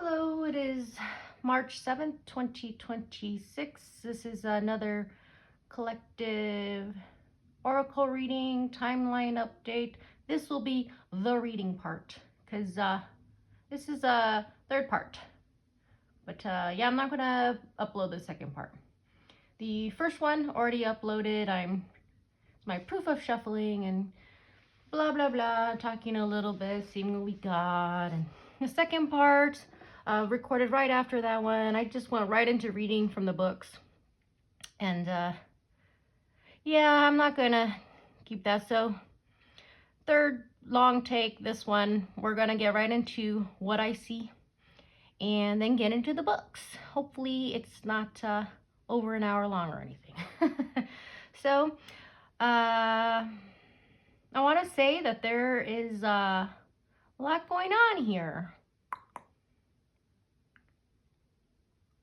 Hello, it is March 7th, 2026. This is another collective oracle reading, timeline update. This will be the reading part because this is a third part. But yeah, I'm not going to upload the second part. The first one already uploaded. It's my proof of shuffling and blah, blah, blah, talking a little bit, seeing what we got. And the second part, recorded right after that one. I just went right into reading from the books. And yeah, I'm not gonna keep that. So third long take, this one, we're gonna get right into what I see and then get into the books. Hopefully it's not over an hour long or anything. So I want to say that there is a lot going on here.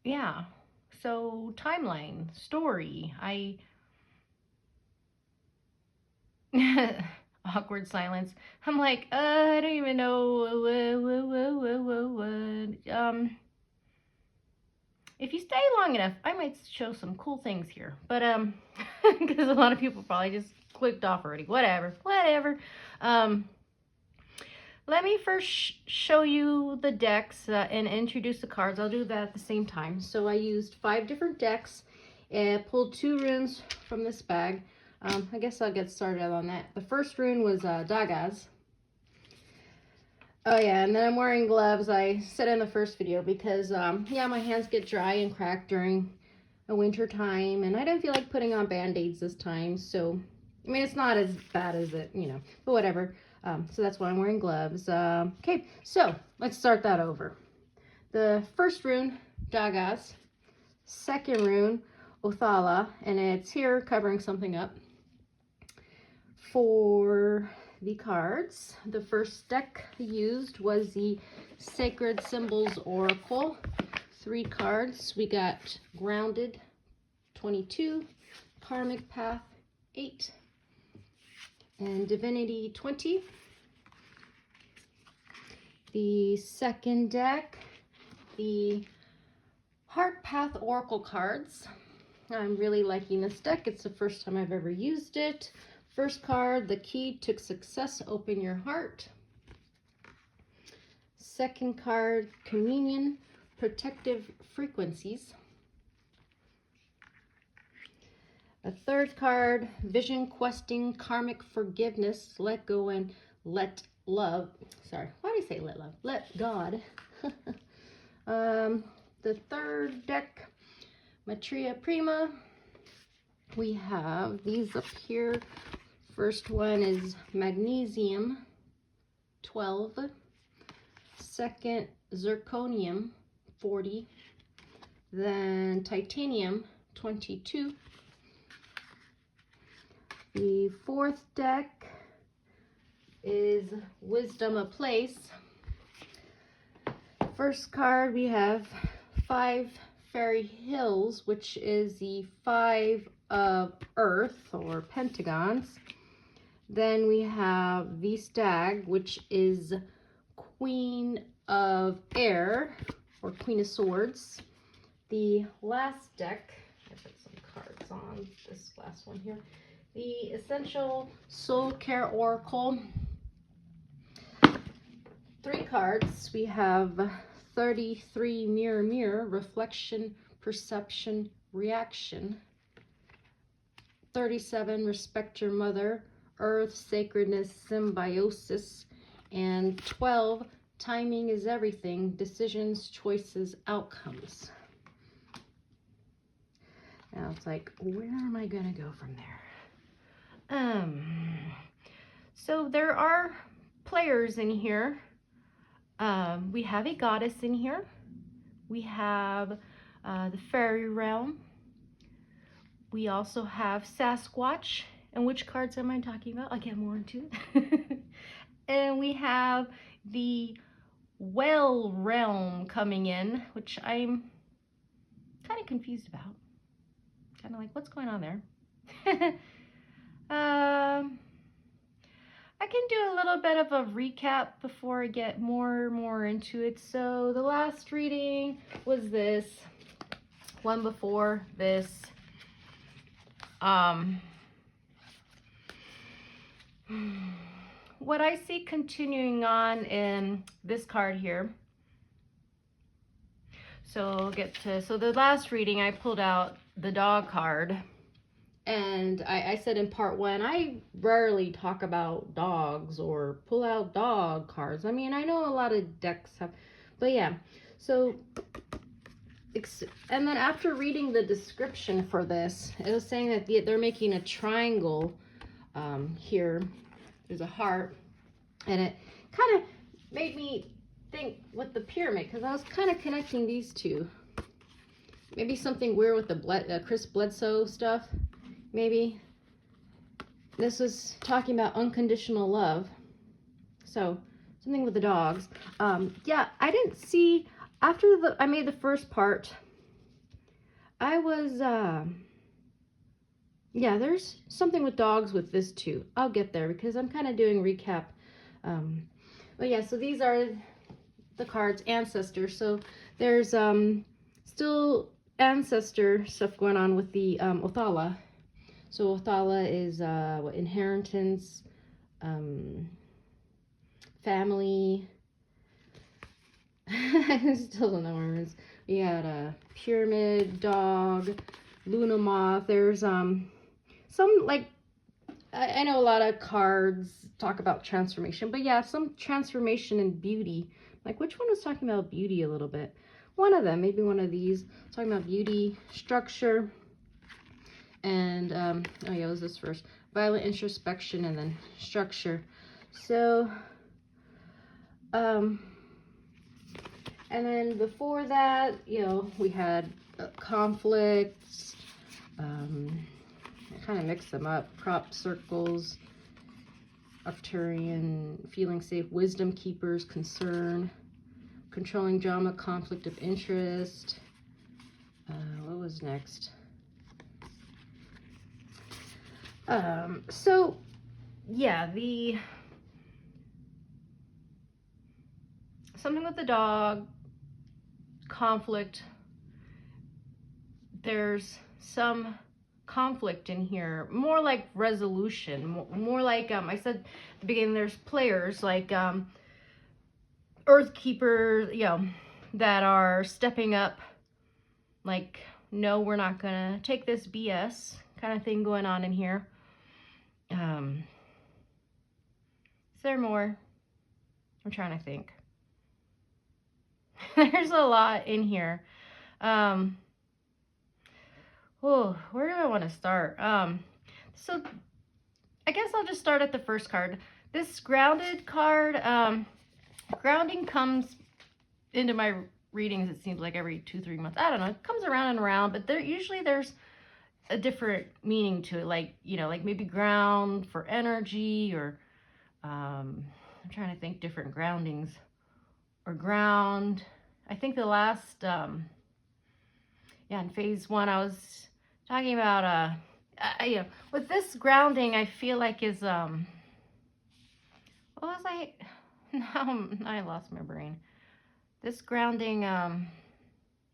Yeah, so timeline, story, awkward silence. I'm like, I don't even know what. If you stay long enough, I might show some cool things here. But, because a lot of people probably just clicked off already. Whatever. Let me first show you the decks and introduce the cards. I'll do that at the same time. So I used 5 different decks and pulled 2 runes from this bag. I guess I'll get started on that. The first rune was Dagas. Oh yeah, and then I'm wearing gloves. I said in the first video because, yeah, my hands get dry and cracked during the winter time. And I didn't feel like putting on band-aids this time. So, I mean, it's not as bad as it, but whatever. So that's why I'm wearing gloves. Okay, so let's start that over. The first rune, Dagas. Second rune, Othala, and it's here covering something up. For the cards, the first deck used was the Sacred Symbols Oracle. 3 cards. We got Grounded, 22, Karmic Path, 8, and Divinity, 20. The second deck, the Heart Path Oracle cards. I'm really liking this deck. It's the first time I've ever used it. First card, the key to success, open your heart. Second card, communion, protective frequencies. A third card, vision questing, karmic forgiveness, let go and let love. Sorry, why did I say let love? Let God. The third deck, Materia Prima. We have these up here. First one is Magnesium, 12. Second, Zirconium, 40. Then Titanium, 22. The fourth deck is Wisdom of Place. First card, we have 5 Fairy Hills, which is the 5 of Earth, or pentagons. Then we have the Stag, which is Queen of Air, or Queen of Swords. The last deck, I put some cards on this last one here. The Essential Soul Care Oracle. 3 cards. We have 33 Mirror Mirror, Reflection, Perception, Reaction. 37 Respect Your Mother, Earth, Sacredness, Symbiosis. And 12 Timing is Everything, Decisions, Choices, Outcomes. Now it's like, where am I gonna go from there? So there are players in here. We have a goddess in here. We have the fairy realm. We also have Sasquatch. And which cards am I talking about? I'll get more into it. And we have the well realm coming in, which I'm kind of confused about. Kind of like, what's going on there? I can do a little bit of a recap before I get more into it. So the last reading was this one before this. What I see continuing on in this card here. So the last reading I pulled out the dog card. And I said in part one, I rarely talk about dogs or pull out dog cards. I mean, I know a lot of decks have, but yeah. So, and then after reading the description for this, it was saying that they're making a triangle here. There's a heart. And it kind of made me think with the pyramid, because I was kind of connecting these two. Maybe something weird with the Chris Bledsoe stuff. Maybe this is talking about unconditional love. So something with the dogs. Yeah, I didn't see, after I made the first part, I was, yeah, there's something with dogs with this too. I'll get there because I'm kind of doing recap. But yeah, so these are the cards, ancestors. So there's still ancestor stuff going on with the Othala. So Othala is what, inheritance, family. I still don't know where it is. We had a pyramid, dog, Luna moth. There's some, like, I know a lot of cards talk about transformation, but yeah, some transformation and beauty. Like, which one was talking about beauty a little bit? One of them, maybe one of these, talking about beauty, structure. And, oh yeah, it was this first. Violent introspection and then structure. So, and then before that, you know, we had conflicts. I kind of mixed them up. Crop circles, Arcturian, feeling safe, wisdom keepers, concern, controlling drama, conflict of interest. What was next? So yeah, something with the dog, conflict. There's some conflict in here, more like resolution, more like, I said at the beginning, there's players like, earth keepers, you know, that are stepping up, like, no, we're not gonna take this BS kind of thing going on in here. Is there more? I'm trying to think. There's a lot in here. Oh, where do I want to start? So I guess I'll just start at the first card. This grounded card, grounding comes into my readings, it seems like every 2-3 months. I don't know, it comes around and around, but there's a different meaning to it, like, you know, like maybe ground for energy, or I'm trying to think, different groundings, or ground. I think the last yeah, in phase 1 I was talking about you know, with this grounding, I feel like is what was I now I lost my brain. This grounding,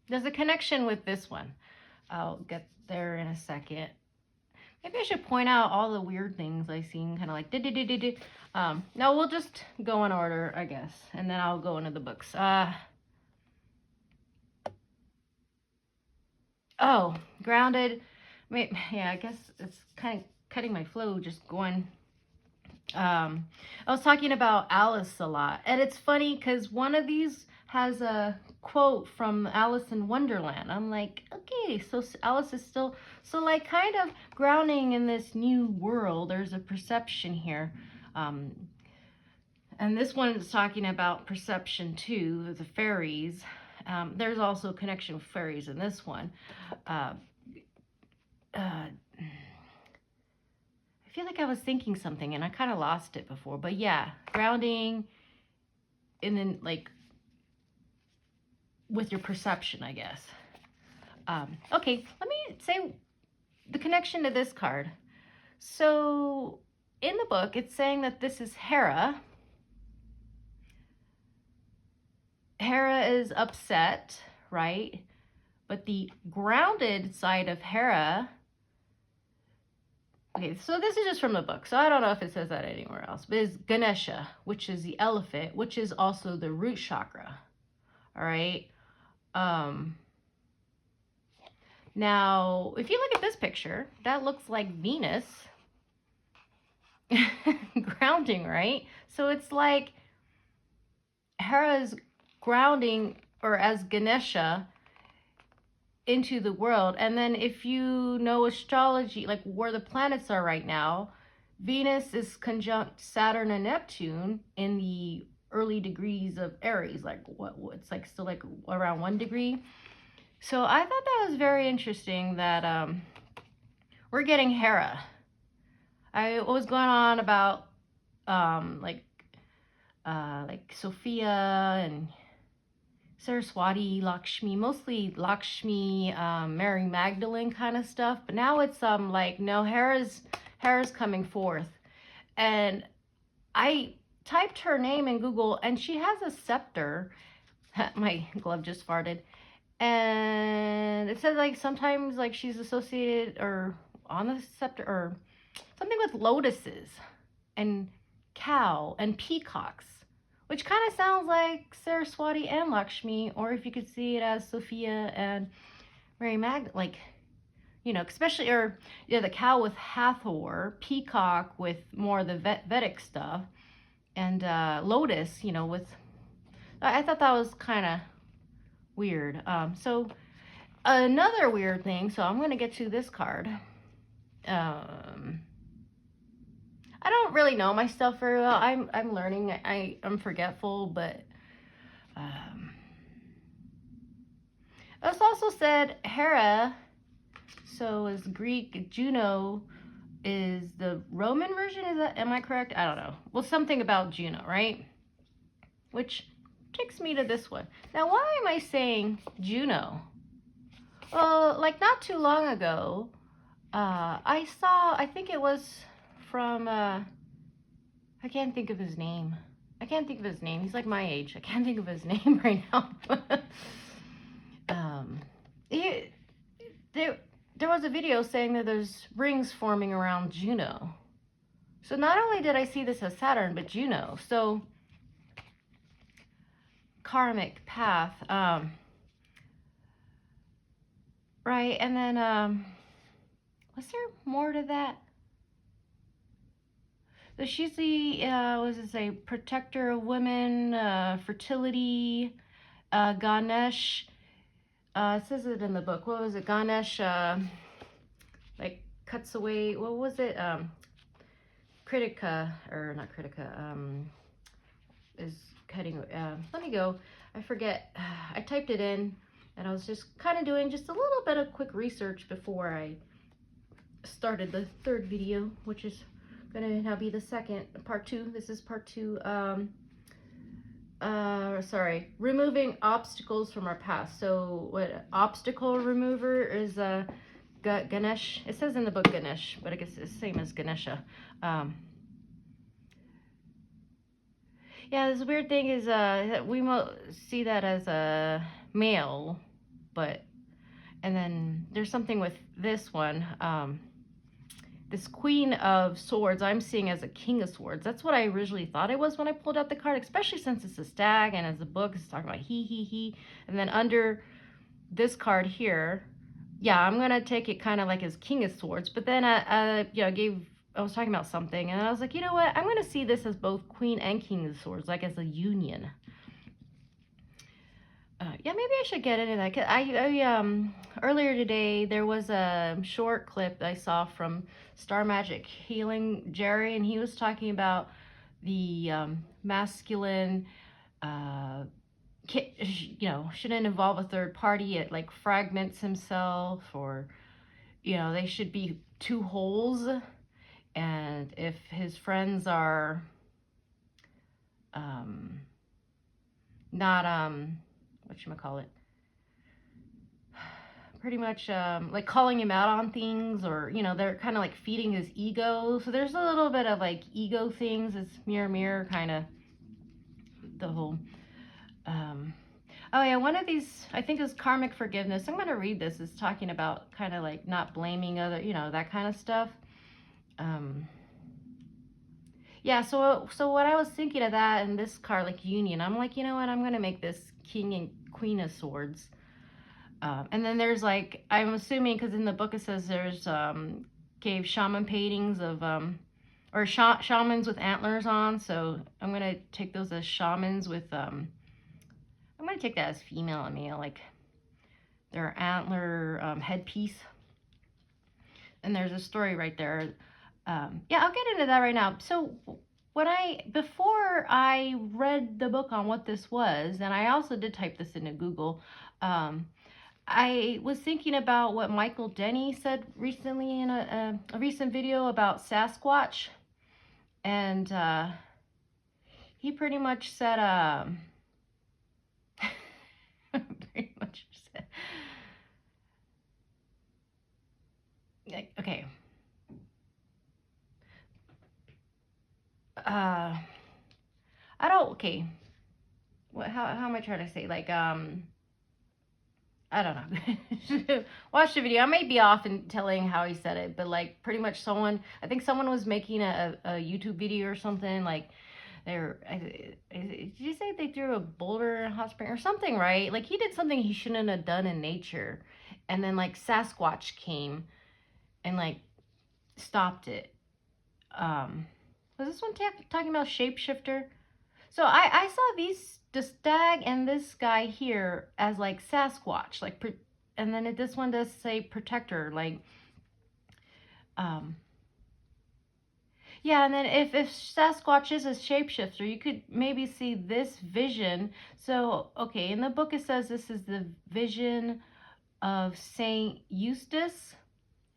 there's a connection with this one. I'll get there in a second. Maybe I should point out all the weird things I've seen, kind of like no, we'll just go in order, I guess, and then I'll go into the books. Oh, grounded. Yeah, I guess it's kind of cutting my flow, just going. I was talking about Alice a lot, and it's funny because one of these has a quote from Alice in Wonderland. I'm like, okay, so Alice is still, so like kind of grounding in this new world. There's a perception here. And this one is talking about perception too, the fairies. There's also a connection with fairies in this one. I feel like I was thinking something and I kind of lost it before, but yeah, grounding, and then like with your perception, I guess. Okay, let me say the connection to this card. So in the book, it's saying that this is Hera. Hera is upset, right? But the grounded side of Hera, okay, so this is just from the book, so I don't know if it says that anywhere else, but it's Ganesha, which is the elephant, which is also the root chakra. All right. Now, if you look at this picture, that looks like Venus grounding, right? So it's like Hera's grounding, or as Ganesha, into the world. And then if you know astrology, like where the planets are right now, Venus is conjunct Saturn and Neptune in the early degrees of Aries, like it's like still like around 1 degree. So I thought that was very interesting that we're getting Hera. I was going on about like Sophia and Saraswati, Lakshmi, mostly Lakshmi, Mary Magdalene kind of stuff. But now it's like, no, Hera's coming forth. And I typed her name in Google, and she has a scepter. My glove just farted. And it says like sometimes like she's associated or on the scepter or something with lotuses and cow and peacocks, which kind of sounds like Saraswati and Lakshmi, or if you could see it as Sophia and Mary Magdalene, like, you know, especially, or yeah, the cow with Hathor, peacock with more of the Vedic stuff, and lotus, you know, with, I thought that was kind of weird. So another weird thing, so I'm going to get to this card. I don't really know my stuff very well. I'm learning. I'm forgetful, but it's also said Hera, so is Greek. Juno is the Roman version. Is that, am I correct? I don't know. Well, something about Juno, right? Which takes me to this one. Now, why am I saying Juno? Well, like not too long ago, I saw, I think it was from, I can't think of his name. He's like my age. I can't think of his name right now. There was a video saying that there's rings forming around Juno. So not only did I see this as Saturn, but Juno. So Karmic Path. Right, and then, was there more to that? So she's the, what does it say, protector of women, fertility, Ganesh. It says it in the book. What was it? Ganesh, like, cuts away, what was it? Critica, or not Critica, is cutting, let me go. I forget. I typed it in. And I was just kind of doing just a little bit of quick research before I started the third video, which is going to now be the second, part 2. This is part 2. Sorry, removing obstacles from our past. So what obstacle remover is Ganesh. It says in the book Ganesh, but I guess it's the same as Ganesha. Yeah, this weird thing is we see that as a male, but, and then there's something with this one, this Queen of Swords I'm seeing as a King of Swords. That's what I originally thought it was when I pulled out the card, especially since it's a stag, and as the book is talking about he, and then under this card here, yeah, I'm gonna take it kind of like as King of Swords, but then I was talking about something, and I was like, you know what, I'm gonna see this as both Queen and King of Swords, like as a union. Yeah, maybe I should get into that. I earlier today there was a short clip I saw from Star Magic Healing Jerry, and he was talking about the masculine, you know, shouldn't involve a third party. It like fragments himself, or you know, they should be two wholes. And if his friends are not whatchamacallit, pretty much like calling him out on things, or you know, they're kind of like feeding his ego. So there's a little bit of like ego things. It's mirror kind of the whole oh yeah, one of these, I think, is karmic forgiveness. I'm going to read this. It's talking about kind of like not blaming other, you know, that kind of stuff. Yeah, so what I was thinking of that and this card, like union, I'm like, you know what, I'm going to make this King and Queen of Swords. And then there's like, I'm assuming, because in the book it says there's cave shaman paintings of, or shamans with antlers on. So I'm going to take those as shamans with, I'm going to take that as female and male, like their antler headpiece. And there's a story right there. Yeah, I'll get into that right now. So before I read the book on what this was, and I also did type this into Google, I was thinking about what Michael Denny said recently in a recent video about Sasquatch. And he pretty much said, pretty much said, okay. I don't, okay. What, how am I trying to say? Like, I don't know. Watch the video. I may be off in telling how he said it, but like pretty much I think someone was making a YouTube video or something, like did you say they threw a boulder in a hot spring or something, right? Like he did something he shouldn't have done in nature. And then like Sasquatch came and like stopped it. Was this one talking about shapeshifter? So I saw the stag and this guy here as like Sasquatch, like, and then this one does say protector, like, yeah, and then if Sasquatch is a shapeshifter, you could maybe see this vision. So, okay, in the book it says this is the vision of Saint Eustace,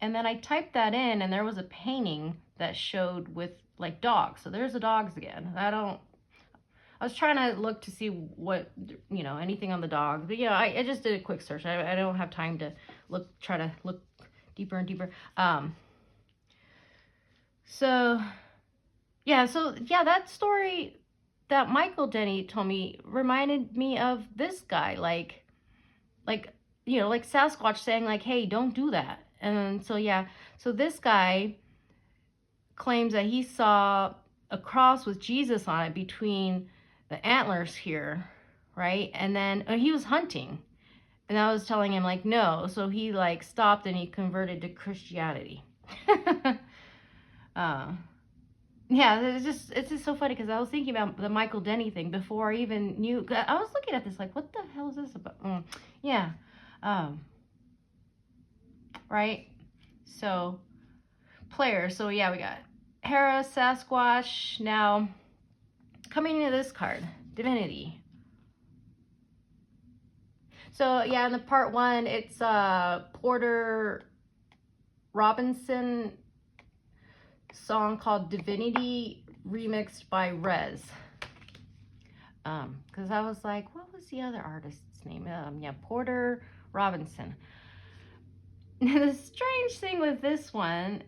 and then I typed that in, and there was a painting that showed with like dogs. So there's the dogs again. I was trying to look to see what, you know, anything on the dog. But, you know, I just did a quick search. I don't have time to try to look deeper and deeper. So, yeah, that story that Michael Denny told me reminded me of this guy. Like, you know, like Sasquatch saying, like, hey, don't do that. And so, yeah, so this guy claims that he saw a cross with Jesus on it between the antlers here, right? And then he was hunting, and I was telling him like no, so he like stopped and he converted to Christianity. Yeah, it's just so funny because I was thinking about the Michael Denny thing before I even knew. I was looking at this like, what the hell is this about? Yeah, right. So players. So yeah, we got Hera, Sasquatch. Now coming into this card, Divinity. So yeah, in the part one, it's Porter Robinson song called Divinity, remixed by Rez. Because I was like, what was the other artist's name? Yeah, Porter Robinson. The strange thing with this one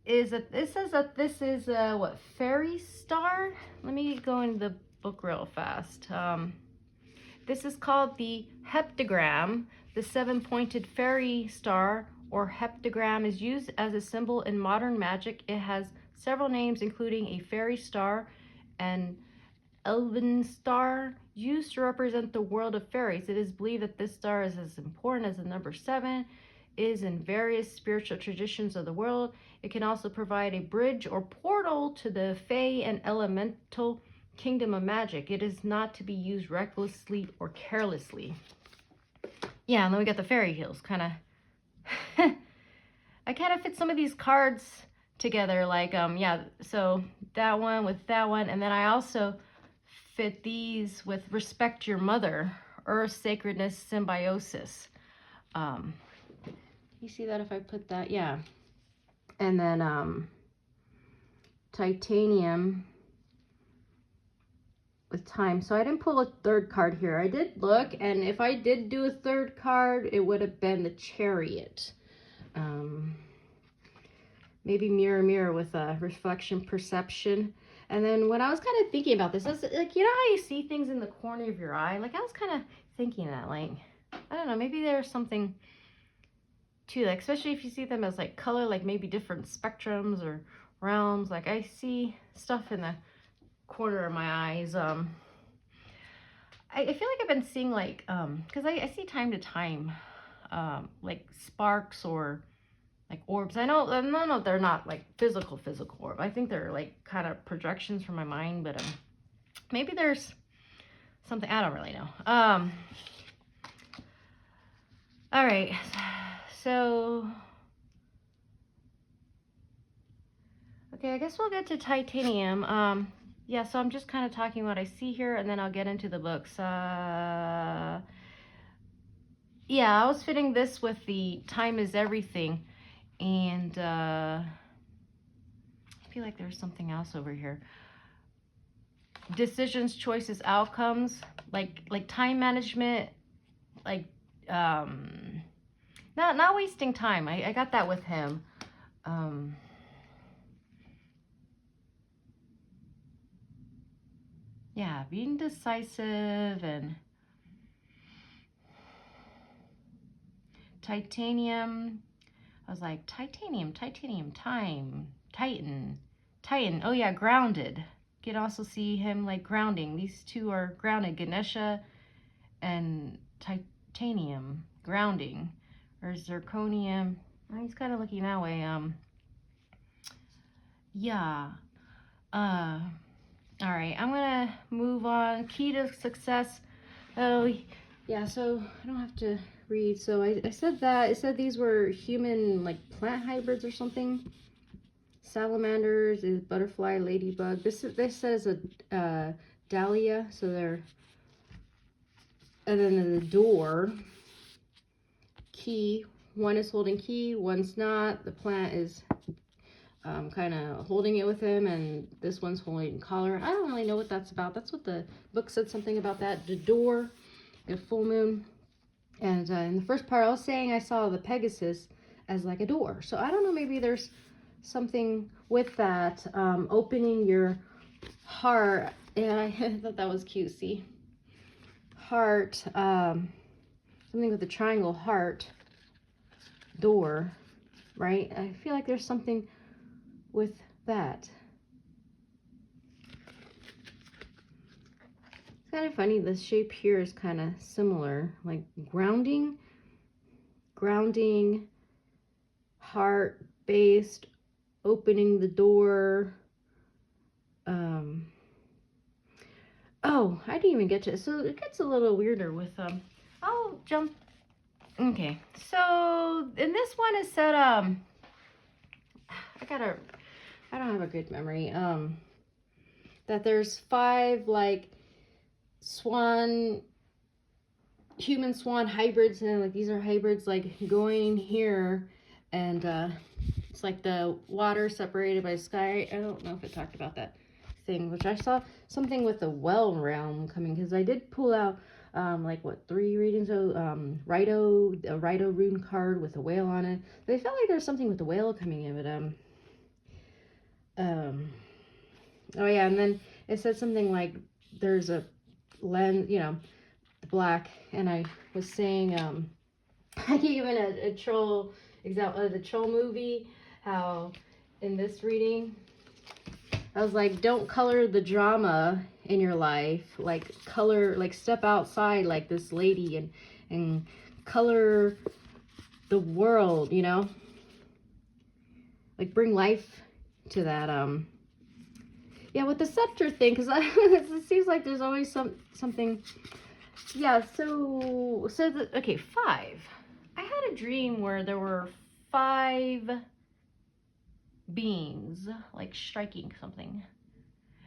is that it says that this is what, faerie star? Let me go into the book real fast. This is called the heptagram. The seven-pointed faerie star or heptagram is used as a symbol in modern magic. It has several names, including a fairy star and elven star, used to represent the world of fairies. It is believed that this star is as important as the number 7 is in various spiritual traditions of the world. It can also provide a bridge or portal to the fae and elemental kingdom of magic. It is not to be used recklessly or carelessly. Yeah, and then we got the fairy hills, kind of. I kind of fit some of these cards together, like, yeah, so that one with that one, and then I also fit these with respect your mother, earth, sacredness, symbiosis. You see that if I put that? Yeah. And then titanium, with time. So I didn't pull a third card here. I did look, and if I did do a third card, it would have been the Chariot. Maybe mirror, mirror with a reflection, perception. And then when I was kind of thinking about this, I was like, you know how you see things in the corner of your eye? Like, I was kind of thinking that, like, I don't know, maybe there's something to, like, especially if you see them as, like, color, like, maybe different spectrums or realms. Like, I see stuff in the corner of my eyes. I feel like I've been seeing, like, because I see time to time, like, sparks or like orbs. I know they're not like physical orb. I think they're like kind of projections from my mind, but maybe there's something, I don't really know. All right, so okay, I guess we'll get to titanium. Yeah, so I'm just kind of talking what I see here, and then I'll get into the books. Yeah, I was fitting this with the time is everything. And I feel like there's something else over here. Decisions, choices, outcomes, like time management, like not wasting time. I got that with him. Yeah, being decisive. And titanium. I was like, titanium, time, titan. Oh yeah, grounded. You can also see him like grounding. These two are grounded, Ganesha and titanium, grounding. Or zirconium. Oh, he's kind of looking that way. Yeah. All right, I'm gonna move on. Key to success. Oh, yeah, so I don't have to read. So I said that. It said these were human, like, plant hybrids or something. Salamanders is butterfly, ladybug. This says a dahlia, so they're... And then the door, key. One is holding key, one's not. The plant is kind of holding it with him, and this one's holding collar. I don't really know what that's about. That's what the book said, something about that. The door, the full moon. And in the first part, I was saying I saw the Pegasus as like a door. So I don't know, maybe there's something with that, opening your heart. And I thought that was cute, see? Heart, something with a triangle heart, door, right? I feel like there's something with that. It's kind of funny, the shape here is kind of similar, like grounding, heart based, opening the door. Oh, I didn't even get to it. So it gets a little weirder with I'll jump. Okay, so in this one it said I don't have a good memory. That there's 5 like human swan hybrids, and like these are hybrids like going here, and it's like the water separated by sky. I don't know if it talked about that thing, which I saw something with the well realm coming, because I did pull out like what, 3 readings. So a Rito rune card with a whale on it. But I felt like there's something with the whale coming in, but oh yeah, and then it said something like there's a lens, you know, black, and I was saying I gave it a troll example, the troll movie, how in this reading I was like, don't color the drama in your life, like color, like step outside like this lady and color the world, you know, like bring life to that. Yeah, with the scepter thing, because it seems like there's always something. Yeah, so okay, 5. I had a dream where there were 5 beings like striking something,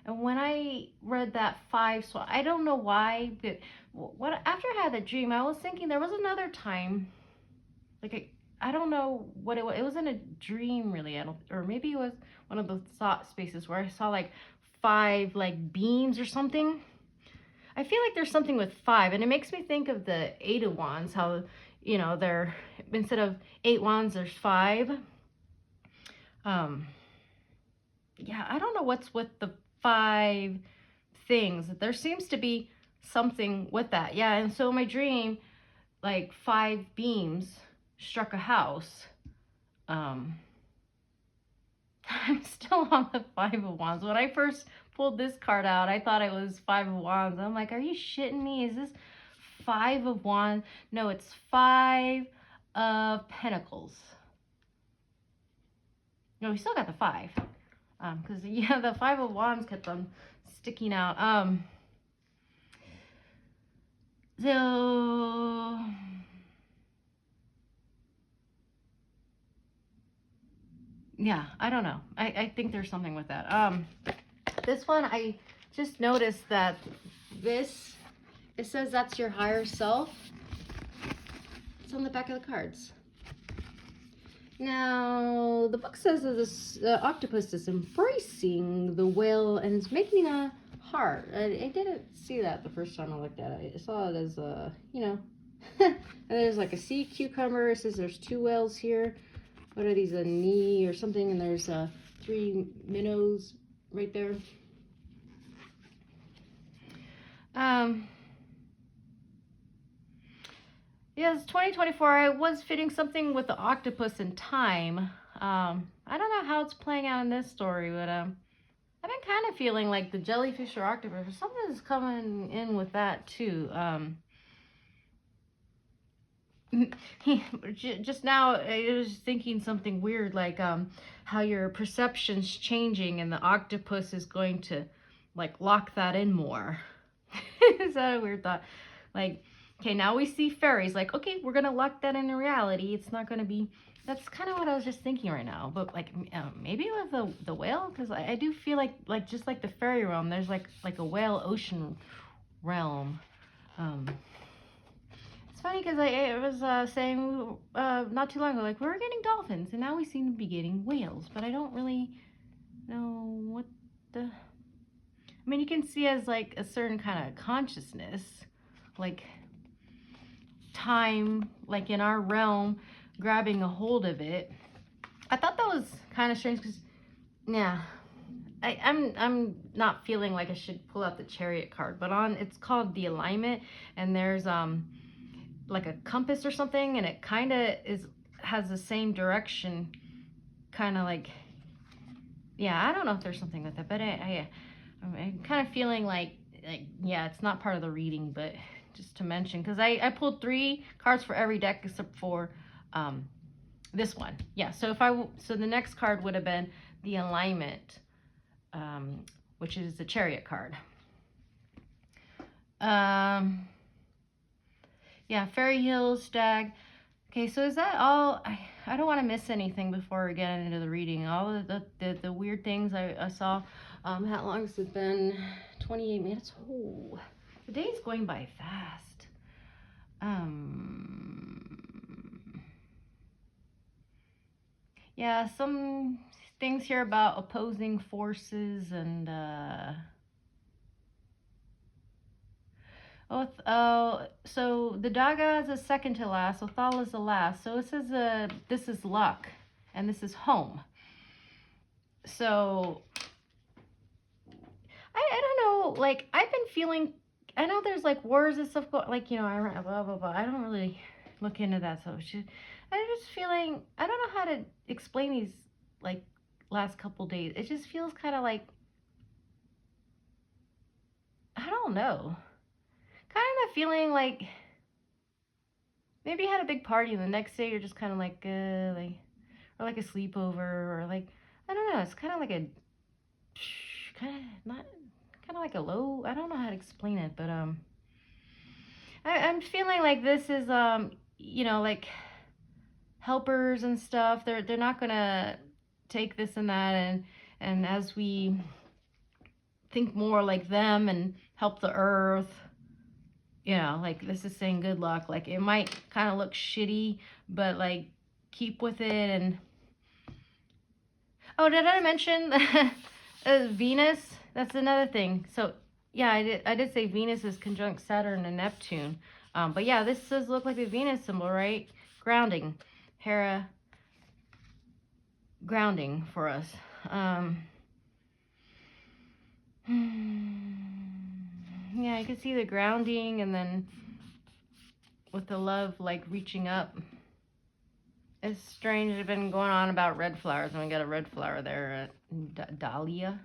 and when I read that 5, so I don't know why, but what after I had the dream, I was thinking there was another time, like I don't know what it was. It wasn't a dream really. Or maybe it was one of those thought spaces where I saw like 5 like beams or something, I feel like there's something with 5, and it makes me think of the 8 of Wands, how, you know, they're, instead of 8 wands, there's 5. Yeah, I don't know what's with the 5 things. There seems to be something with that. Yeah, and so in my dream, like 5 beams struck a house. I'm still on the 5 of Wands. When I first pulled this card out, I thought it was 5 of Wands. I'm like, are you shitting me? Is this 5 of Wands? No, it's 5 of Pentacles. No, we still got the 5. Because, yeah, the 5 of Wands kept on sticking out. So... yeah, I don't know. I think there's something with that. This one, I just noticed that this, it says that's your higher self. It's on the back of the cards. Now, the book says that this octopus is embracing the whale and is making a heart. I didn't see that the first time I looked at it. I saw it as, you know, and there's like a sea cucumber. It says there's 2 whales here. What are these, a knee or something? And there's 3 minnows right there. Yes, 2024, I was fitting something with the octopus in time. I don't know how it's playing out in this story, but I've been kind of feeling like the jellyfish or octopus, or something is coming in with that too. Just now I was thinking something weird, like how your perception's changing and the octopus is going to like lock that in more. Is that a weird thought? Like, okay, now we see fairies, like, okay, we're gonna lock that into reality. It's not gonna be, that's kind of what I was just thinking right now. But like maybe with the whale, because I do feel like just like the fairy realm, there's like a whale ocean realm. It's funny because I was saying not too long ago, like, we were getting dolphins, and now we seem to be getting whales, but I don't really know what the... I mean, you can see as like a certain kind of consciousness, like time, like in our realm, grabbing a hold of it. I thought that was kind of strange because, yeah, I'm not feeling like I should pull out the Chariot card, but it's called the alignment, and there's like a compass or something, and it kind of has the same direction, kind of like, yeah, I don't know if there's something with it, but I'm kind of feeling like yeah, it's not part of the reading, but just to mention, because I pulled 3 cards for every deck except for this one. Yeah, so so the next card would have been the alignment, which is the Chariot card. Yeah, Fairy Hills, Stag. Okay, so is that all? I don't want to miss anything before we get into the reading. All of the weird things I saw. How long has it been? 28 minutes. Oh, the day's going by fast. Yeah, some things here about opposing forces and so the Daga is the second to last, Othal is the last. So it says this is luck, and this is home. So I don't know, like, I've been feeling, I know there's like wars and stuff, like, you know, I blah blah blah. I don't really look into that, so I'm just feeling, I don't know how to explain these like last couple days. It just feels kind of like, I don't know. Kind of feeling like maybe you had a big party and the next day you're just kind of like or like a sleepover, or like, I don't know, it's kind of like a kind of like a low, I don't know how to explain it, but I'm feeling like this is you know, like helpers and stuff, they're not gonna take this and that, and as we think more like them and help the earth, you know, like, this is saying good luck. Like, it might kind of look shitty, but like, keep with it. And oh, did I mention Venus? That's another thing. So yeah, I did say Venus is conjunct Saturn and Neptune. But yeah, this does look like a Venus symbol, right? Grounding. Hera grounding for us. Yeah, you can see the grounding, and then with the love like reaching up. It's strange. It's been going on about red flowers, and we got a red flower there at Dahlia.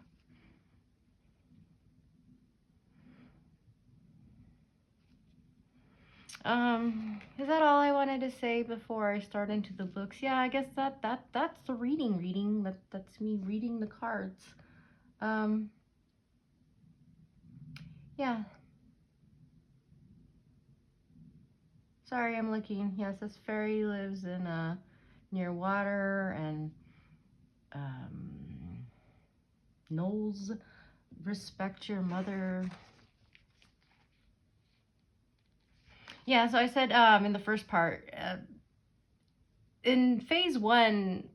Is that all I wanted to say before I start into the books? Yeah, I guess that's the reading. That's me reading the cards. Yeah. Sorry, I'm looking. Yes, this fairy lives in near water and Knowles. Respect your mother. Yeah, so I said in the first part, in phase 1,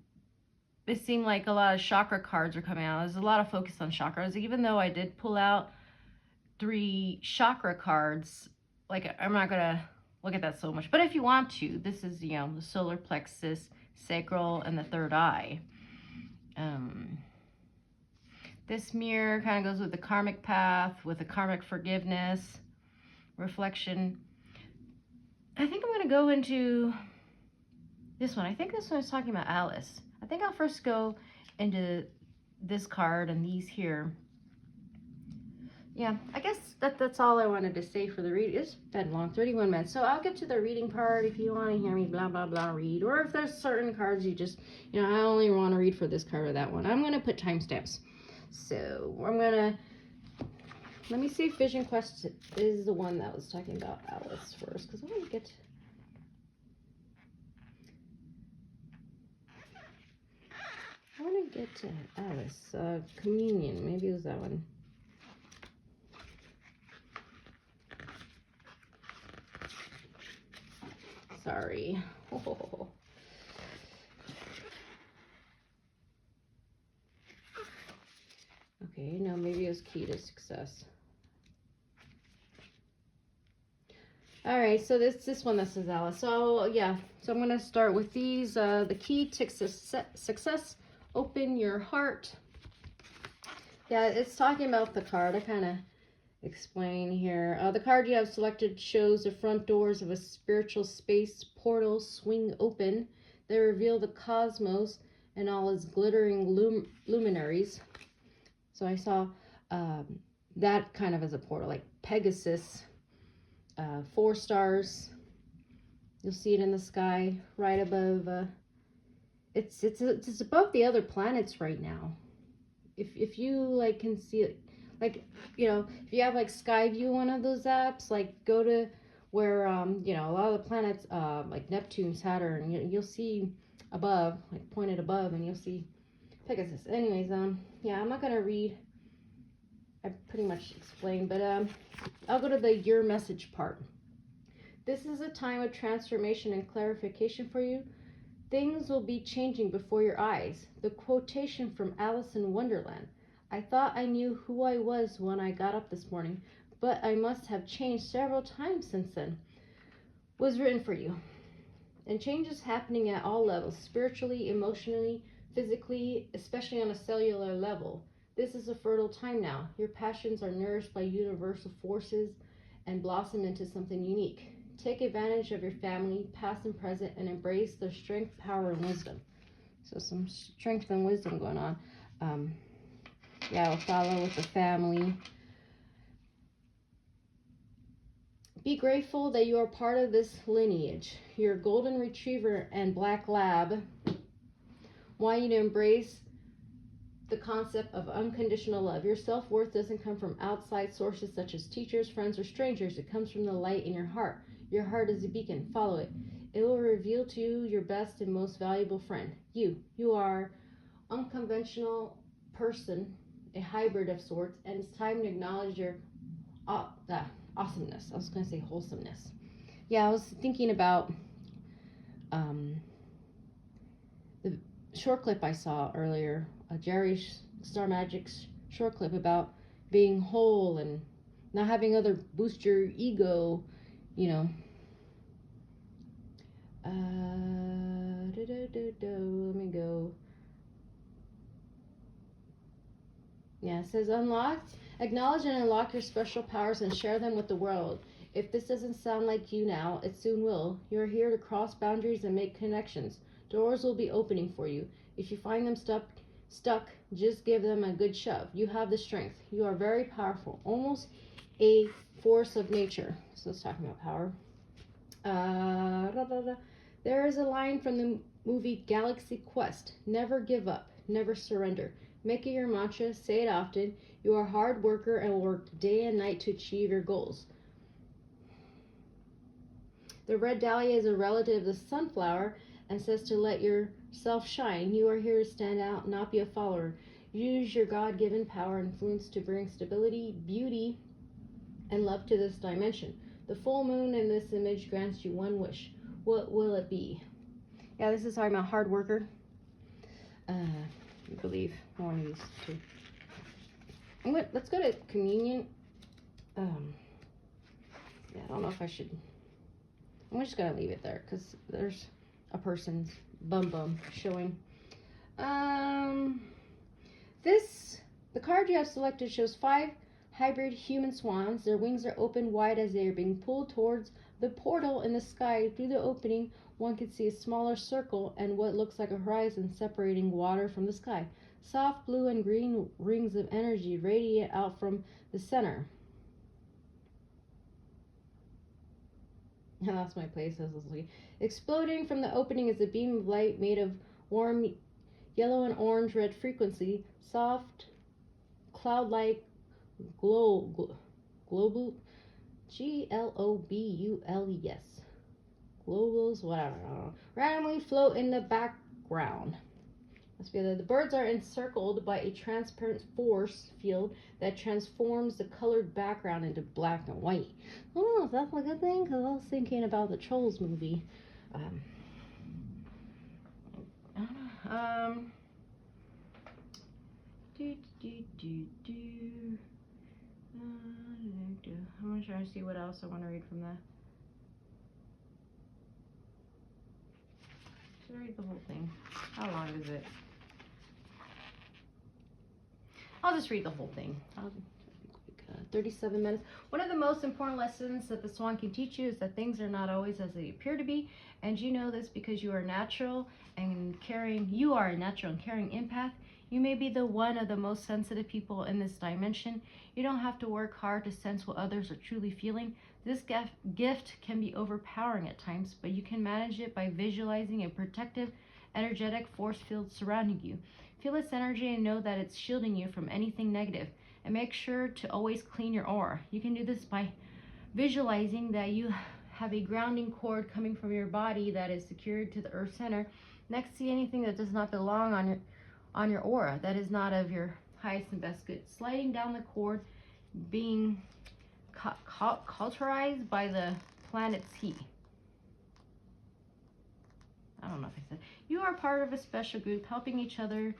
it seemed like a lot of chakra cards are coming out. There's a lot of focus on chakras, even though I did pull out 3 chakra cards. Like, I'm not gonna look at that so much, but if you want to, this is, you know, the solar plexus, sacral, and the third eye. This mirror kind of goes with the karmic path, with the karmic forgiveness, reflection. I think I'm going to go into this one. I think this one is talking about Alice. I think I'll first go into this card and these here. Yeah, I guess that's all I wanted to say for the read. It's been long, 31 minutes. So I'll get to the reading part if you want to hear me blah, blah, blah read. Or if there's certain cards you just, you know, I only want to read for this card or that one. I'm going to put timestamps. So I'm going to, let me see if Vision Quest is the one that was talking about Alice first. Because I want to get to Alice. Communion. Maybe it was that one. Sorry. Oh. Okay, no, maybe it was key to success. All right, so this one that says Alice. So yeah, so I'm gonna start with these. The key to success. Open your heart. Yeah, it's talking about the card. I kind of explain here. The card you have selected shows the front doors of a spiritual space portal swing open. They reveal the cosmos and all its glittering luminaries. So I saw that kind of as a portal, like Pegasus, 4 stars. You'll see it in the sky right above. It's above the other planets right now. If you like can see it, like, you know, if you have like Skyview, one of those apps, like go to where you know, a lot of the planets like Neptune, Saturn, you'll see above, like pointed above, and you'll see Pegasus. Anyways, yeah, I'm not gonna read. I pretty much explained, but I'll go to the your message part. This is a time of transformation and clarification for you. Things will be changing before your eyes. The quotation from Alice in Wonderland. I thought I knew who I was when I got up this morning, but I must have changed several times since then, was written for you. And change is happening at all levels, spiritually, emotionally, physically, especially on a cellular level. This is a fertile time now. Your passions are nourished by universal forces and blossom into something unique. Take advantage of your family, past and present, and embrace their strength, power, and wisdom. So some strength and wisdom going on. Yeah, I'll follow with the family. Be grateful that you are part of this lineage. Your golden retriever and black lab want you to embrace the concept of unconditional love. Your self-worth doesn't come from outside sources such as teachers, friends, or strangers. It comes from the light in your heart. Your heart is a beacon. Follow it. It will reveal to you your best and most valuable friend. You are unconventional person, a hybrid of sorts, and it's time to acknowledge your awesomeness. I was going to say wholesomeness. Yeah, I was thinking about the short clip I saw earlier, Jerry Star Magic's short clip about being whole and not having other boost your ego, you know. Let me go. Yeah, it says acknowledge and unlock your special powers and share them with the world. If this doesn't sound like you now, it soon will. You're here to cross boundaries and make connections. Doors will be opening for you. If you find them stuck, just give them a good shove. You have the strength. You are very powerful, almost a force of nature. So let's talk about power. There is a line from the movie Galaxy Quest. Never give up. Never surrender. Make it your mantra. Say it often. You are a hard worker and will work day and night to achieve your goals. The red dahlia is a relative of the sunflower and says to let yourself shine. You are here to stand out, not be a follower. Use your God-given power and influence to bring stability, beauty, and love to this dimension. The full moon in this image grants you one wish. What will it be? Yeah, this is talking about hard worker. I believe one of these two. Let's go to communion. Yeah, I don't know if I should. I'm just gonna leave it there because there's a person's bum showing. The card you have selected shows 5 hybrid human swans. Their wings are open wide as they are being pulled towards the portal in the sky. Through the opening, one can see a smaller circle and what looks like a horizon separating water from the sky. Soft blue and green rings of energy radiate out from the center. That's my place. Exploding from the opening is a beam of light made of warm yellow and orange red frequency. Soft, cloud-like globule, G-L-O-B-U-L-E-S. Globules, whatever. Randomly float in the background. The birds are encircled by a transparent force field that transforms the colored background into black and white. I don't know if that's a good thing, because I was thinking about the Trolls movie. I don't know. I'm trying to see what else I want to read from that. Should I read the whole thing? How long is it? I'll just read the whole thing. 37 minutes. One of the most important lessons that the swan can teach you is that things are not always as they appear to be, and you know this because you are natural and caring. You are a natural and caring empath. You may be the one of the most sensitive people in this dimension. You don't have to work hard to sense what others are truly feeling. This gift can be overpowering at times, but you can manage it by visualizing a protective, energetic force field surrounding you. Feel its energy and know that it's shielding you from anything negative. And make sure to always clean your aura. You can do this by visualizing that you have a grounding cord coming from your body that is secured to the earth center next to anything that does not belong on your aura, that is not of your highest and best good. Sliding down the cord, being cauterized by the planet's heat. I don't know if I said. You are part of a special group helping each other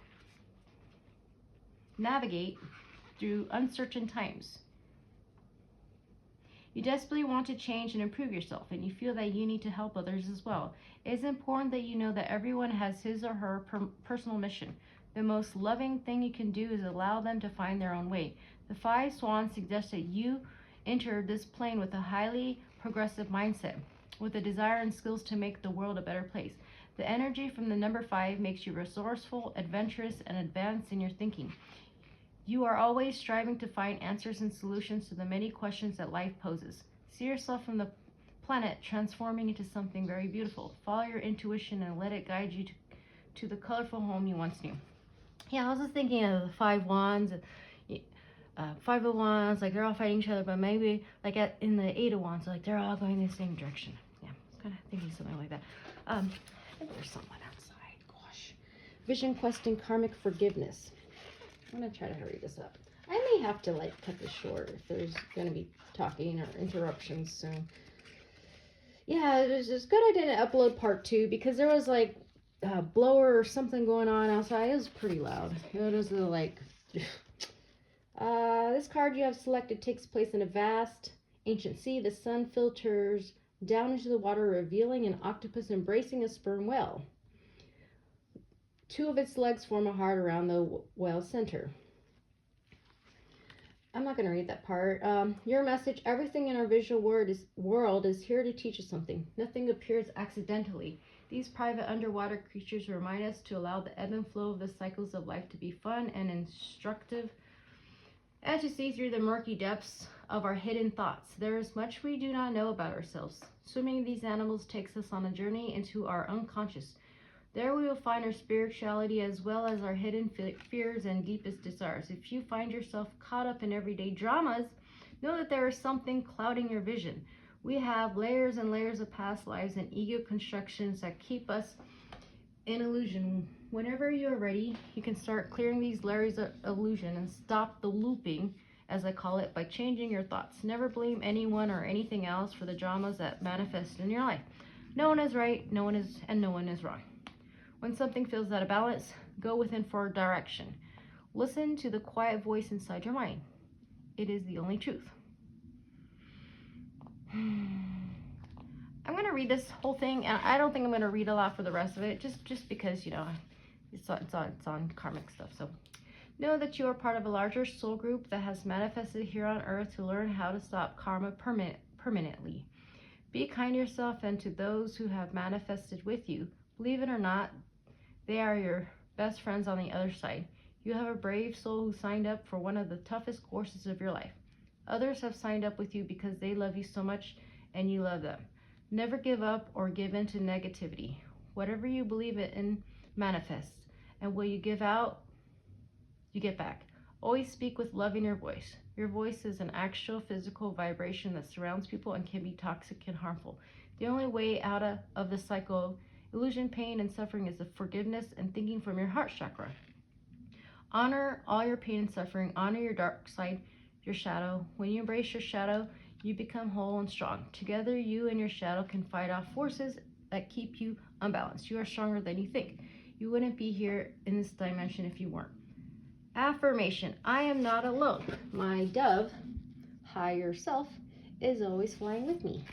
navigate through uncertain times. You desperately want to change and improve yourself, and you feel that you need to help others as well. It is important that you know that everyone has his or her personal mission. The most loving thing you can do is allow them to find their own way. The 5 swans suggest that you enter this plane with a highly progressive mindset, with the desire and skills to make the world a better place. The energy from the number 5 makes you resourceful, adventurous, and advanced in your thinking. You are always striving to find answers and solutions to the many questions that life poses. See yourself from the planet transforming into something very beautiful. Follow your intuition and let it guide you to the colorful home you once knew. Yeah, I was just thinking of the 5 wands, 5 of wands, like they're all fighting each other, but maybe like in the 8 of wands, like they're all going in the same direction. Yeah, I was kind of thinking something like that. I think there's someone outside. Gosh. Vision questing karmic forgiveness. I'm going to try to hurry this up. I may have to like cut this short if there's going to be talking or interruptions soon. Yeah, it's good I didn't upload part 2 because there was like a blower or something going on outside. It was pretty loud. It was like, This card you have selected takes place in a vast, ancient sea. The sun filters down into the water, revealing an octopus embracing a sperm whale. Two of its legs form a heart around the whale's center. I'm not going to read that part. Your message: everything in our visual world is here to teach us something. Nothing appears accidentally. These private underwater creatures remind us to allow the ebb and flow of the cycles of life to be fun and instructive, and to see through the murky depths of our hidden thoughts. There is much we do not know about ourselves. Swimming these animals takes us on a journey into our unconscious. There we will find our spirituality as well as our hidden fears and deepest desires. If you find yourself caught up in everyday dramas, know that there is something clouding your vision. We have layers and layers of past lives and ego constructions that keep us in illusion. Whenever you are ready, you can start clearing these layers of illusion and stop the looping, as I call it, by changing your thoughts. Never blame anyone or anything else for the dramas that manifest in your life. No one is right, no one is wrong. When something feels out of balance, go within for direction. Listen to the quiet voice inside your mind. It is the only truth. I'm going to read this whole thing, and I don't think I'm going to read a lot for the rest of it, just because, you know, it's on karmic stuff. So know that you are part of a larger soul group that has manifested here on earth to learn how to stop karma permanently. Be kind to yourself and to those who have manifested with you. Believe it or not, they are your best friends on the other side. You have a brave soul who signed up for one of the toughest courses of your life. Others have signed up with you because they love you so much and you love them. Never give up or give in to negativity. Whatever you believe in manifests, and what you give out, you get back. Always speak with love in your voice. Your voice is an actual physical vibration that surrounds people and can be toxic and harmful. The only way out of the cycle of illusion, pain, and suffering is the forgiveness and thinking from your heart chakra. Honor all your pain and suffering. Honor your dark side, your shadow. When you embrace your shadow, you become whole and strong. Together, you and your shadow can fight off forces that keep you unbalanced. You are stronger than you think. You wouldn't be here in this dimension if you weren't. Affirmation: I am not alone. My dove, higher self, is always flying with me.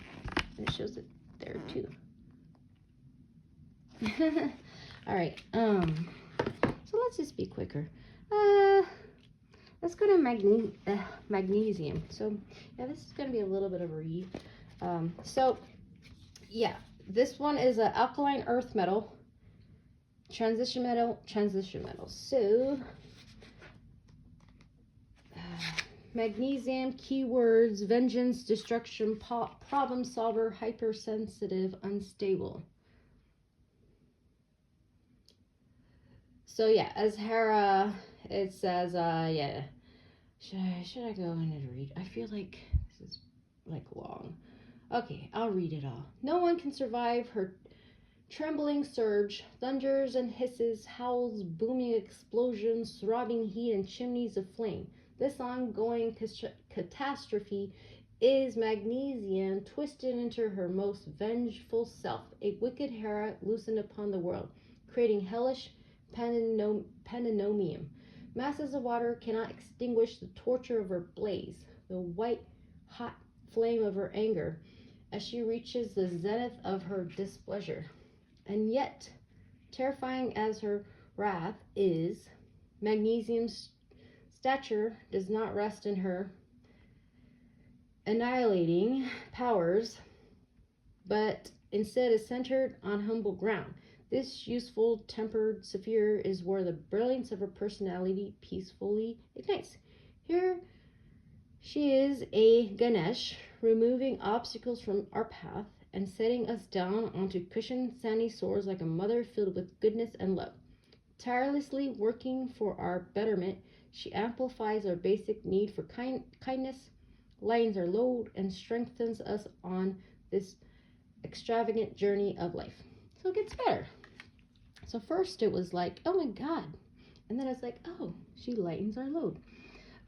And it shows it there too. All right. So let's just be quicker. Let's go to magnesium. So yeah, this is going to be a little bit of a read. So yeah, this one is an alkaline earth metal, transition metal. So magnesium, keywords: vengeance, destruction, problem solver, hypersensitive, unstable. So yeah, as Hera, it says, yeah. Should I go in and read? I feel like this is like long. Okay, I'll read it all. No one can survive her trembling surge, thunders and hisses, howls, booming explosions, throbbing heat, and chimneys of flame. This ongoing catastrophe is magnesium twisted into her most vengeful self, a wicked Hera loosened upon the world, creating hellish pandemonium. Masses of water cannot extinguish the torture of her blaze, the white-hot flame of her anger, as she reaches the zenith of her displeasure. And yet, terrifying as her wrath is, magnesium's stature does not rest in her annihilating powers, but instead is centered on humble ground. This useful, tempered sphere is where the brilliance of her personality peacefully ignites. Here she is a Ganesh, removing obstacles from our path and setting us down onto cushioned sandy shores like a mother filled with goodness and love. Tirelessly working for our betterment, she amplifies our basic need for kindness, lightens our load, and strengthens us on this extravagant journey of life. So it gets better. So first it was like, oh my God. And then it's like, oh, she lightens our load.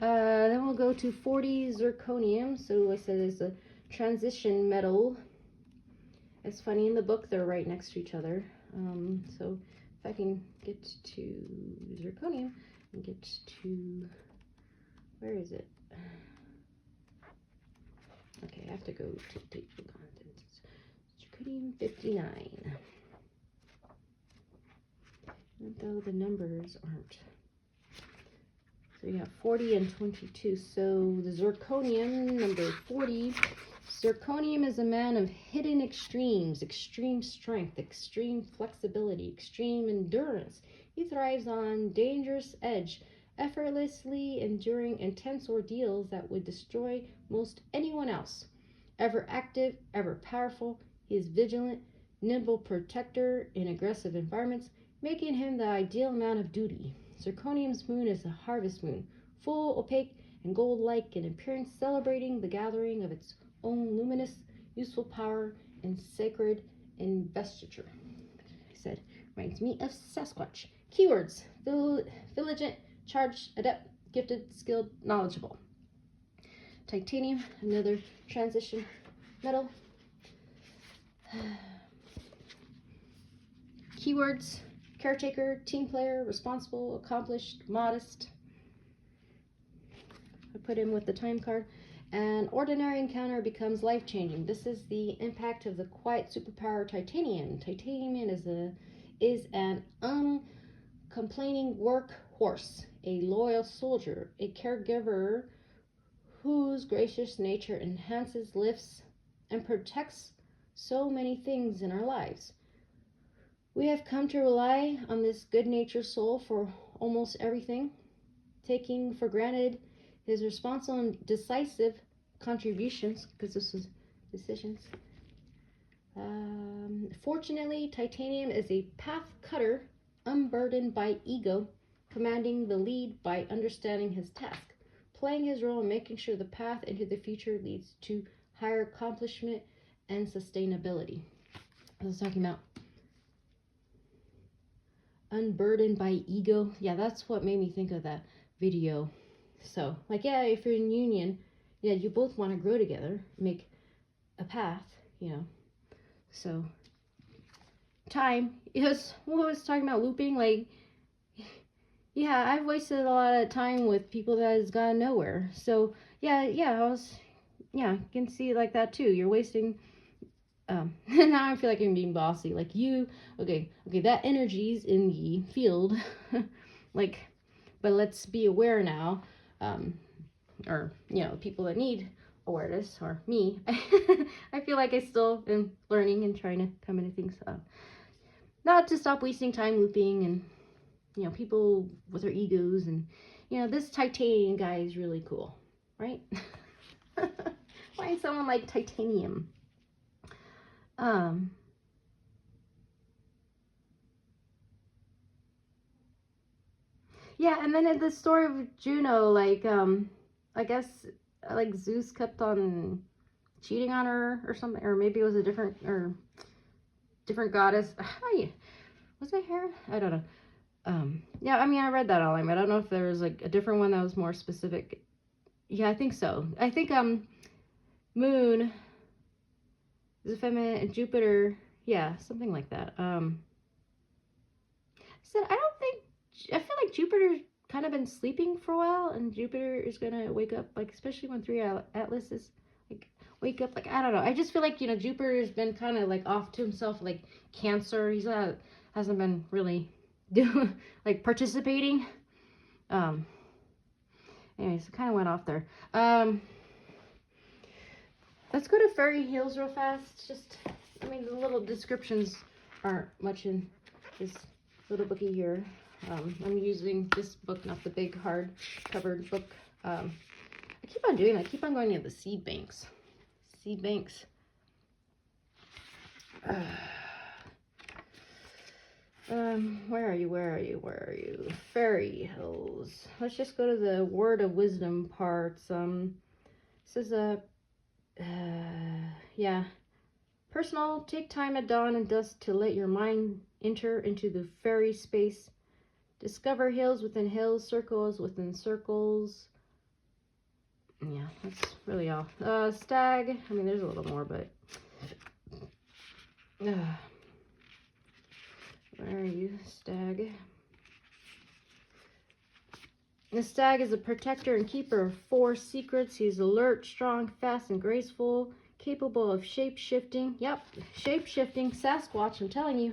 Then we'll go to 40 Zirconium. So I said it's a transition metal. It's funny, in the book they're right next to each other. So if I can get to Zirconium and get to, Where is it? Okay, I have to go to table contents. Zirconium 59. Though the numbers aren't. So you have 40 and 22. So the zirconium, number 40. Zirconium is a man of hidden extremes, extreme strength, extreme flexibility, extreme endurance. He thrives on dangerous edge, effortlessly enduring intense ordeals that would destroy most anyone else. Ever active, ever powerful, he is vigilant, nimble protector in aggressive environments, making him the ideal man of duty. Zirconium's moon is a harvest moon, full, opaque, and gold-like in appearance, celebrating the gathering of its own luminous, useful power and sacred investiture. I said, reminds me of Sasquatch. Keywords: vigilant, charged, adept, gifted, skilled, knowledgeable. Titanium, another transition metal. Keywords: caretaker, team player, responsible, accomplished, modest. I put in with the time card. An ordinary encounter becomes life-changing. This is the impact of the quiet superpower Titanium. Titanium is an uncomplaining workhorse, a loyal soldier, a caregiver whose gracious nature enhances, lifts, and protects so many things in our lives. We have come to rely on this good-natured soul for almost everything, taking for granted his responsible and decisive contributions, because this is decisions. Fortunately, Titanium is a path cutter, unburdened by ego, commanding the lead by understanding his task, playing his role and making sure the path into the future leads to higher accomplishment and sustainability. I was talking about unburdened by ego. Yeah, that's what made me think of that video. So, like, yeah, if you're in union, yeah, you both want to grow together, make a path, you know. So, time, yes, what I was talking about looping, like, yeah, I've wasted a lot of time with people that has gone nowhere. So, yeah, you can see it like that too. You're wasting, now I feel like I'm being bossy. Like, okay, that energy's in the field, like, but let's be aware now, or, you know, people that need awareness, or me. I feel like I still am learning and trying to come into things. Not to stop wasting time looping and, you know, people with their egos. And, you know, this Titanium guy is really cool, right? Find someone like Titanium. Yeah, and then in the story of Juno, like, I guess, like, Zeus kept on cheating on her or something, or maybe it was a different goddess. Was my hair? I don't know. Yeah, I mean, I read that all. I don't know if there was, like, a different one that was more specific. Yeah, I think so. I think, Moon is a feminine, and Jupiter, yeah, something like that. I feel like Jupiter's kind of been sleeping for a while, and Jupiter is gonna wake up, like, especially when 3 Atlases, like, wake up, like, I don't know. I just feel like, you know, Jupiter's been kind of, like, off to himself, like, Cancer. He's hasn't been really participating. Anyways, kind of went off there. Let's go to Fairy Hills real fast. Just, I mean, the little descriptions aren't much in this little bookie here. I'm using this book, not the big hard covered book. I keep on doing that. I keep on going to the seed banks. Seed banks. Where are you? Fairy Hills. Let's just go to the word of wisdom parts. This is yeah. Personal, take time at dawn and dusk to let your mind enter into the fairy space. Discover hills within hills, circles within circles. Yeah, that's really all. Stag. I mean, there's a little more, but where are you, Stag? The stag is a protector and keeper of 4 secrets. He's alert, strong, fast, and graceful, capable of shape-shifting. Yep, shape-shifting. Sasquatch, I'm telling you.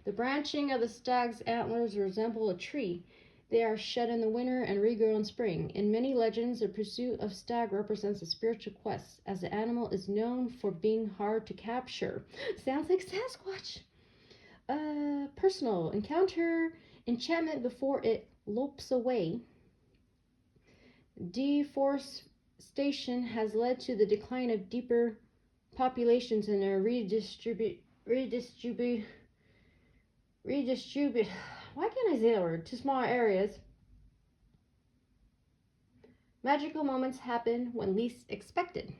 The branching of the stag's antlers resemble a tree. They are shed in the winter and regrow in spring. In many legends, the pursuit of stag represents a spiritual quest, as the animal is known for being hard to capture. Sounds like Sasquatch. Personal. Encounter enchantment before it lopes away. Deforestation has led to the decline of deeper populations and a redistribute. Why can't I say that word? To smaller areas. Magical moments happen when least expected.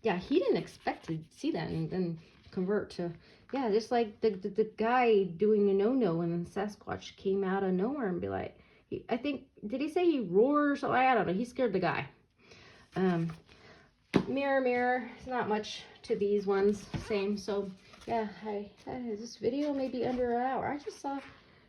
Yeah, he didn't expect to see that and then convert to, yeah, just like the guy doing a no-no and then Sasquatch came out of nowhere and be like, I think, did he say he roared or something? I don't know. He scared the guy. Mirror, mirror. It's not much to these ones. Same. So, yeah, this video may be under an hour. I just saw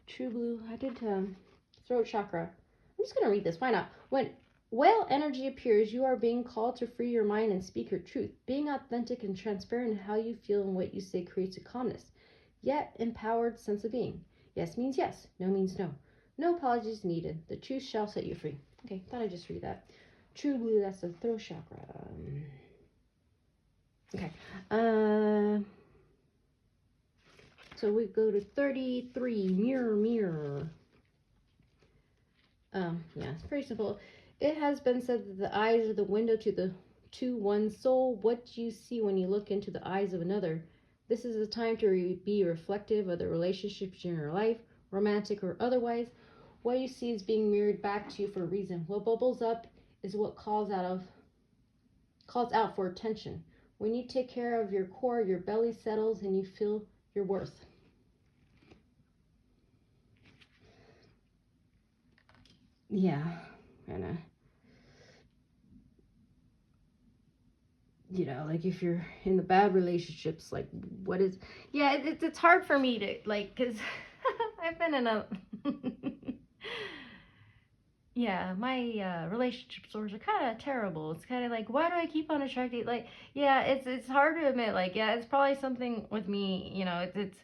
True Blue. I did throat chakra. I'm just going to read this. Why not? When whale energy appears, you are being called to free your mind and speak your truth. Being authentic and transparent in how you feel and what you say creates a calmness, yet empowered sense of being. Yes means yes. No means no. No apologies needed. The truth shall set you free. Okay, thought I'd just read that. True Blue, that's the throat chakra. Okay. So we go to 33. Mirror, mirror. Yeah, it's pretty simple. It has been said that the eyes are the window to one's soul. What do you see when you look into the eyes of another? This is a time to be reflective of the relationships in your life, romantic or otherwise. What you see is being mirrored back to you for a reason. What bubbles up is what calls out for attention. When you take care of your core, your belly settles and you feel your worth. Yeah, and you know, like if you're in the bad relationships, like what is? Yeah, it's hard for me to like, cause I've been in a. Yeah, my relationship stories are kind of terrible. It's kind of like, why do I keep on attracting? Like, yeah, it's hard to admit. Like, yeah, it's probably something with me. You know, it's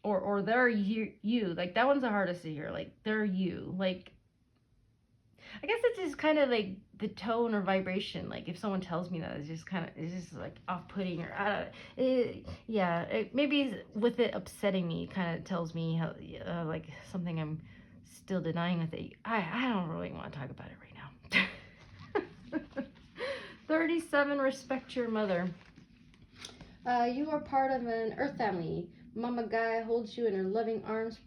or they're you. Like that one's the hardest to hear. Like they're you. Like, I guess it's just kind of like the tone or vibration. Like if someone tells me that, it's just like off-putting or I don't. Maybe with it upsetting me, kind of tells me how like something I'm still denying with it. I don't really want to talk about it right now. 37. Respect your mother. You are part of an earth family. Mama Gaia holds you in her loving arms,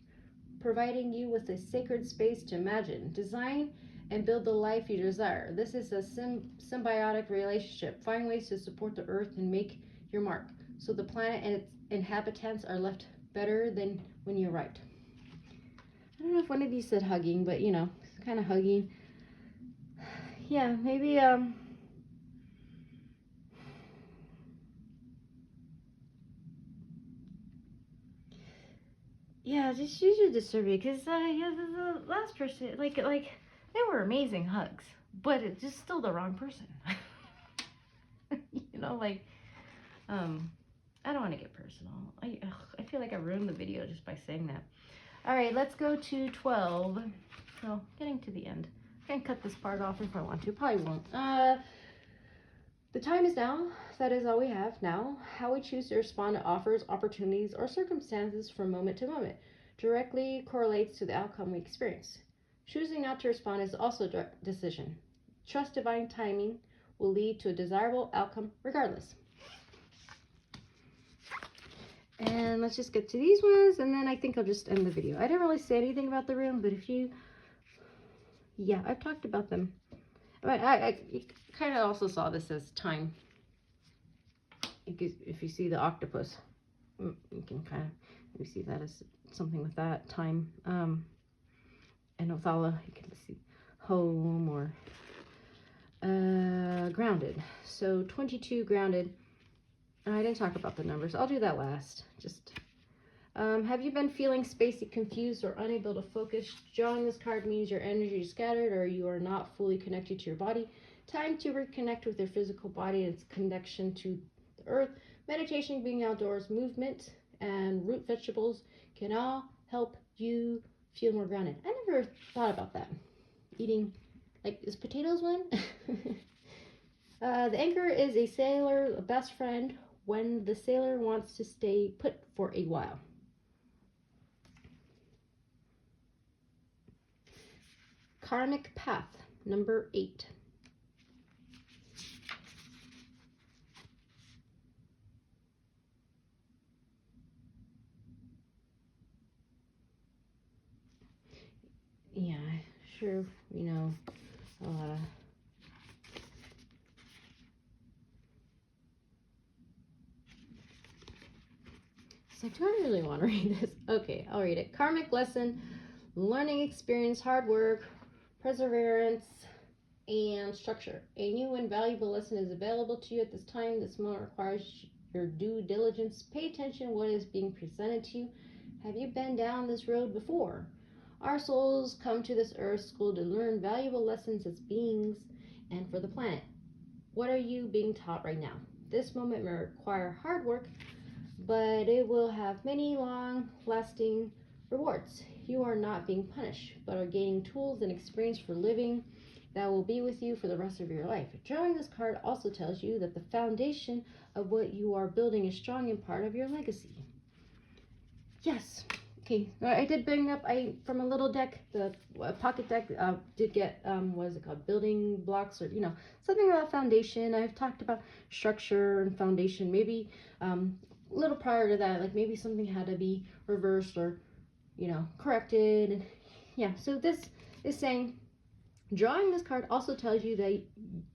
providing you with a sacred space to imagine, design, and build the life you desire. This is a symbiotic relationship. Find ways to support the earth and make your mark, so the planet and its inhabitants are left better than when you arrived. I don't know if one of these said hugging, but you know, kind of hugging. Yeah, maybe yeah, just use your discernment, because yeah, the last person, like they were amazing hugs, but it's just still the wrong person. You know, like I don't want to get personal. I feel like I ruined the video just by saying that. All right, let's go to 12. So getting to the end. I can cut this part off if I want to. Probably won't. The time is now. That is all we have now. How we choose to respond to offers, opportunities, or circumstances from moment to moment directly correlates to the outcome we experience. Choosing not to respond is also a decision. Trust divine timing will lead to a desirable outcome regardless. And let's just get to these ones, and then I think I'll just end the video. I didn't really say anything about the room, but if you, yeah, I've talked about them. I kind of also saw this as time. If you see the octopus, you can kind of maybe see that as something with that time. And Othala, you can see home or grounded. So 22 grounded. I didn't talk about the numbers. I'll do that last. Just Have you been feeling spacey, confused, or unable to focus? Drawing this card means your energy is scattered or you are not fully connected to your body. Time to reconnect with your physical body and its connection to the earth. Meditation, being outdoors, movement, and root vegetables can all help you feel more grounded. I never thought about that. Eating, like, is potatoes one? The anchor is a sailor's best friend when the sailor wants to stay put for a while. Karmic Path, number 8. Yeah, sure, you know, a lot of... So do I really want to read this? Okay, I'll read it. Karmic lesson, learning experience, hard work, perseverance, and structure. A new and valuable lesson is available to you at this time. This moment requires your due diligence. Pay attention to what is being presented to you. Have you been down this road before? Our souls come to this earth school to learn valuable lessons as beings and for the planet. What are you being taught right now? This moment may require hard work, but it will have many long-lasting rewards. You are not being punished, but are gaining tools and experience for living that will be with you for the rest of your life. Drawing this card also tells you that the foundation of what you are building is strong and part of your legacy. Yes. Okay, I did bring up, from a little deck, the pocket deck, did get, what is it called, building blocks, or, you know, something about foundation. I've talked about structure and foundation, maybe a little prior to that, like maybe something had to be reversed or, you know, corrected. And yeah, so this is saying, drawing this card also tells you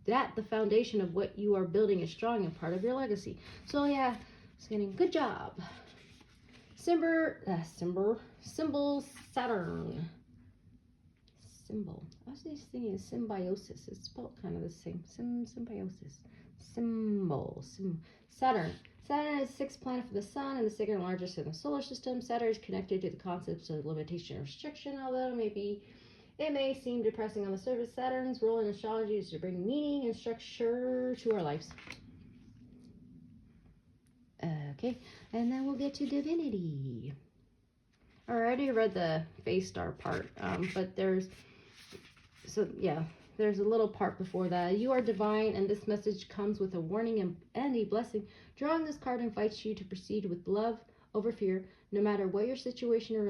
that the foundation of what you are building is strong and part of your legacy. So yeah, saying good job. Symbol Saturn. Symbol. I was just thinking symbiosis. It's spelled kind of the same. Symbiosis. Symbol. Saturn. Saturn is the 6th planet from the sun and the 2nd largest in the solar system. Saturn is connected to the concepts of limitation and restriction, although it may seem depressing on the surface. Saturn's role in astrology is to bring meaning and structure to our lives. Okay, and then we'll get to Divinity. I already read the face star part, but there's a little part before that. You are divine, and this message comes with a warning and a blessing. Drawing this card invites you to proceed with love over fear, no matter what your situation or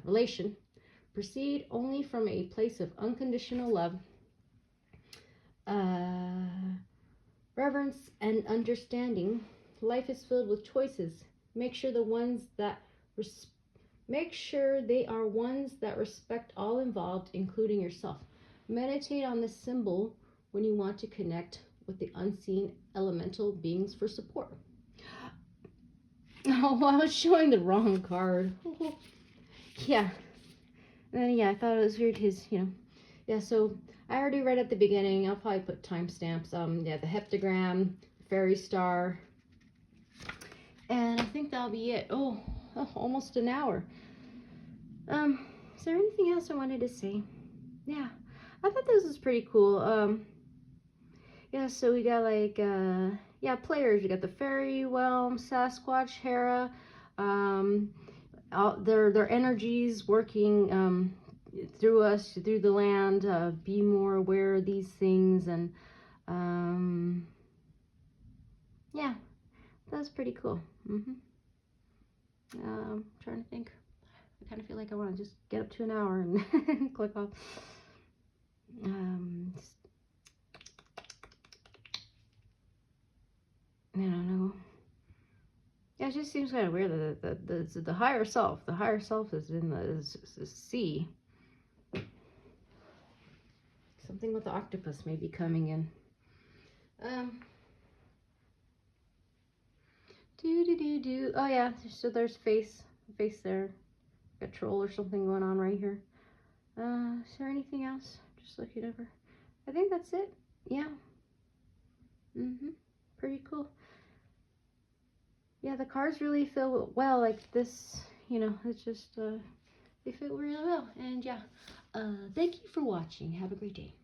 relation. Proceed only from a place of unconditional love, reverence, and understanding. Life is filled with choices. Make sure they are ones that respect all involved, including yourself. Meditate on this symbol when you want to connect with the unseen elemental beings for support. Oh, I was showing the wrong card. Yeah. And yeah, I thought it was weird so I already read at the beginning. I'll probably put timestamps. The heptagram, fairy star. And I think that'll be it. Oh, almost an hour. Is there anything else I wanted to say? Yeah, I thought this was pretty cool. So we got like, players. We got the fairy, Whelm, Sasquatch, Hera. Their energies working through us, through the land. Be more aware of these things, and that's pretty cool. Trying to think. I kind of feel like I want to just get up to an hour and click off. I don't know. Yeah, it just seems kind of weird that the higher self is in the sea. Something with the octopus may be coming in. Oh yeah, so there's face there. Got a troll or something going on right here. Is there anything else? Just looking over. I think that's it. Yeah. Pretty cool. yeah, the cards really feel well. Like this, you know, it's just, they fit really well. And yeah, thank you for watching. Have a great day.